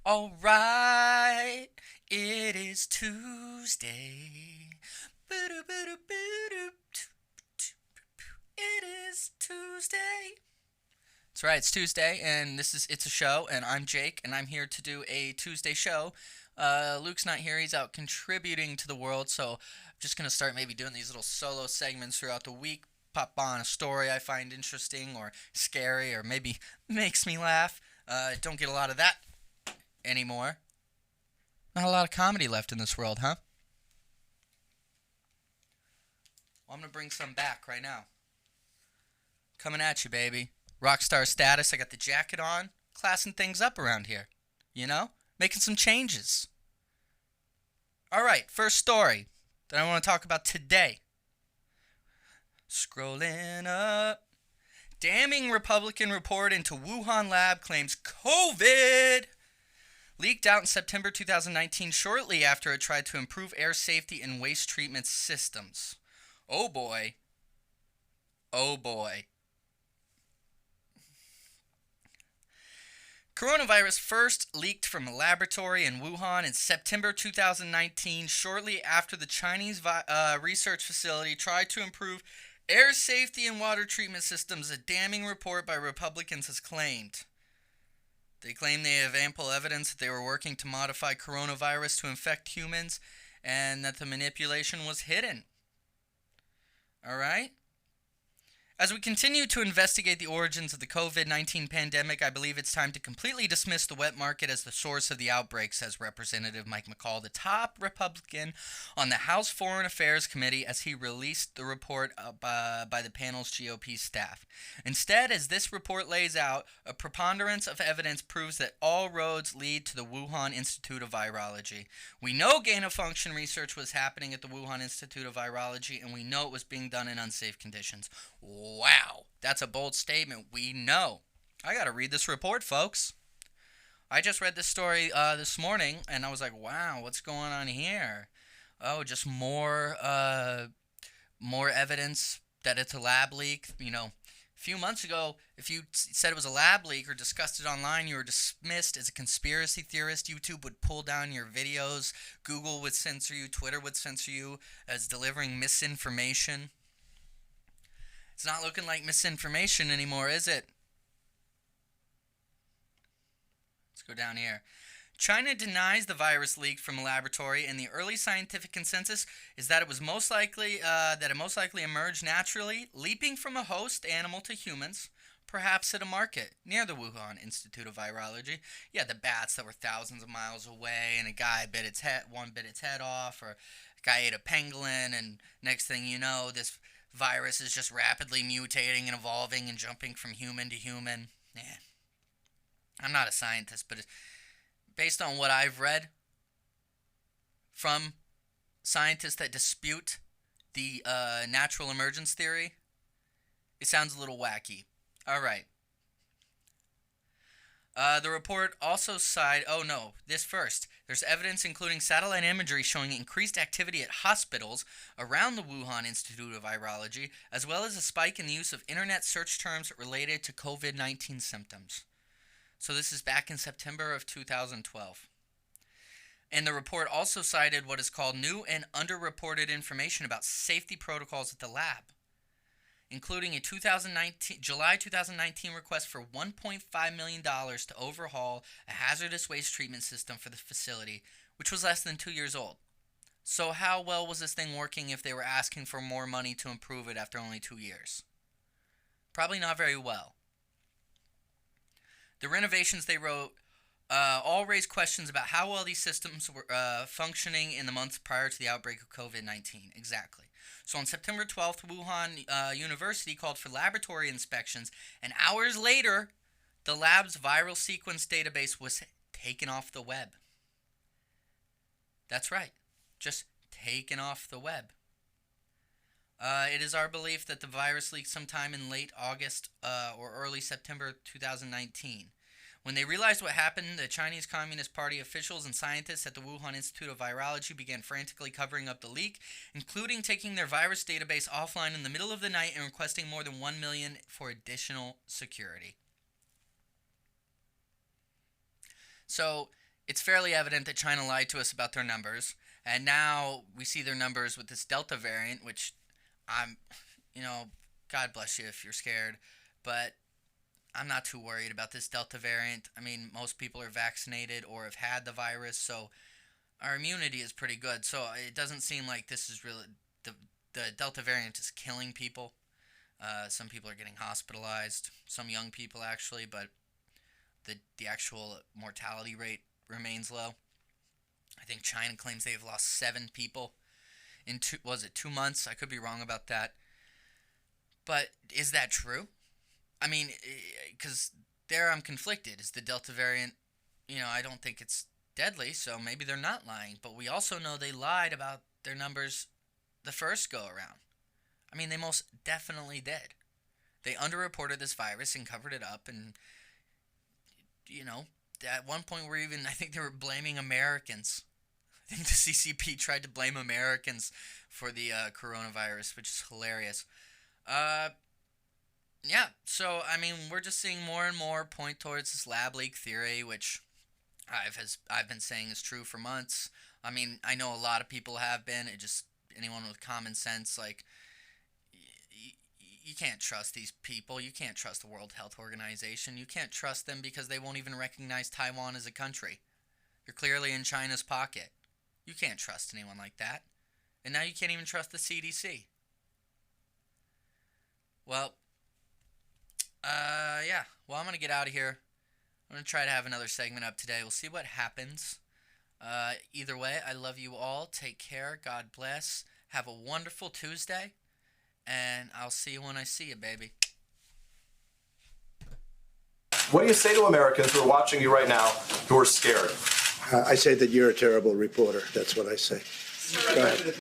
All right, it is Tuesday. It is Tuesday. That's right, it's Tuesday, and it's a show, and I'm Jake, and I'm here to do a Tuesday show. Luke's not here; he's out contributing to the world, so I'm just gonna start maybe doing these little solo segments throughout the week. Pop on a story I find interesting or scary, or maybe makes me laugh. Don't get a lot of that anymore. Not a lot of comedy left in this world, huh? Well, I'm gonna bring some back right now. Coming at you, baby. Rockstar status. I got the jacket on, classing things up around here. You know, making some changes. All right, first story that I want to talk about today. Scrolling up. Damning Republican report into Wuhan lab claims COVID leaked out in September 2019, shortly after it tried to improve air safety and waste treatment systems. Oh boy. Oh boy. Coronavirus first leaked from a laboratory in Wuhan in September 2019, shortly after the Chinese research facility tried to improve air safety and water treatment systems, a damning report by Republicans has claimed. They claim they have ample evidence that they were working to modify coronavirus to infect humans and that the manipulation was hidden. All right? As we continue to investigate the origins of the COVID-19 pandemic, I believe it's time to completely dismiss the wet market as the source of the outbreak, says Representative Mike McCall, the top Republican on the House Foreign Affairs Committee, as he released the report by the panel's GOP staff. Instead, as this report lays out, a preponderance of evidence proves that all roads lead to the Wuhan Institute of Virology. We know gain-of-function research was happening at the Wuhan Institute of Virology, and we know it was being done in unsafe conditions. Wow, that's a bold statement. We know. I gotta read this report, folks. I just read this story this morning, and I was like, wow, what's going on here? Oh, just more evidence that it's a lab leak. You know, a few months ago, if you said it was a lab leak or discussed it online, you were dismissed as a conspiracy theorist. YouTube would pull down your videos. Google would censor you. Twitter would censor you as delivering misinformation. It's not looking like misinformation anymore, is it? Let's go down here. China denies the virus leaked from a laboratory, and the early scientific consensus is that it most likely emerged naturally, leaping from a host animal to humans, perhaps at a market near the Wuhan Institute of Virology. Yeah, the bats that were thousands of miles away, and a guy bit its head off, or a guy ate a pangolin, and next thing you know, this virus is just rapidly mutating and evolving and jumping from human to human. Yeah. I'm not a scientist, but based on what I've read from scientists that dispute the natural emergence theory, it sounds a little wacky. All right. The report also cited, this first. There's evidence including satellite imagery showing increased activity at hospitals around the Wuhan Institute of Virology, as well as a spike in the use of internet search terms related to COVID-19 symptoms. So this is back in September of 2012. And the report also cited what is called new and underreported information about safety protocols at the lab, including a July 2019 request for $1.5 million to overhaul a hazardous waste treatment system for the facility, which was less than 2 years old. So how well was this thing working if they were asking for more money to improve it after only 2 years? Probably not very well. The renovations they wrote all raised questions about how well these systems were functioning in the months prior to the outbreak of COVID-19. Exactly. So on September 12th, Wuhan University called for laboratory inspections, and hours later, the lab's viral sequence database was taken off the web. That's right. Just taken off the web. It is our belief that the virus leaked sometime in late August or early September 2019. When they realized what happened, the Chinese Communist Party officials and scientists at the Wuhan Institute of Virology began frantically covering up the leak, including taking their virus database offline in the middle of the night and requesting more than $1 million for additional security. So it's fairly evident that China lied to us about their numbers, and now we see their numbers with this Delta variant, which I'm, you know, God bless you if you're scared, but I'm not too worried about this Delta variant. I mean, most people are vaccinated or have had the virus, so our immunity is pretty good. So it doesn't seem like this is really the Delta variant is killing people. Some people are getting hospitalized, some young people actually, but the actual mortality rate remains low. I think China claims they have lost 7 people in 2 months. I could be wrong about that. But is that true? I mean, because there I'm conflicted. Is the Delta variant, I don't think it's deadly, so maybe they're not lying. But we also know they lied about their numbers the first go around. I mean, they most definitely did. They underreported this virus and covered it up, and, at one point I think they were blaming Americans. I think the CCP tried to blame Americans for the coronavirus, which is hilarious. Yeah, so, I mean, we're just seeing more and more point towards this lab leak theory, which I've been saying is true for months. I mean, I know a lot of people have been. Anyone with common sense, like, you can't trust these people. You can't trust the World Health Organization. You can't trust them because they won't even recognize Taiwan as a country. You're clearly in China's pocket. You can't trust anyone like that. And now you can't even trust the CDC. Well, yeah. Well, I'm going to get out of here. I'm going to try to have another segment up today. We'll see what happens. Either way, I love you all. Take care. God bless. Have a wonderful Tuesday. And I'll see you when I see you, baby. What do you say to Americans who are watching you right now who are scared? I say that you're a terrible reporter. That's what I say. Go ahead.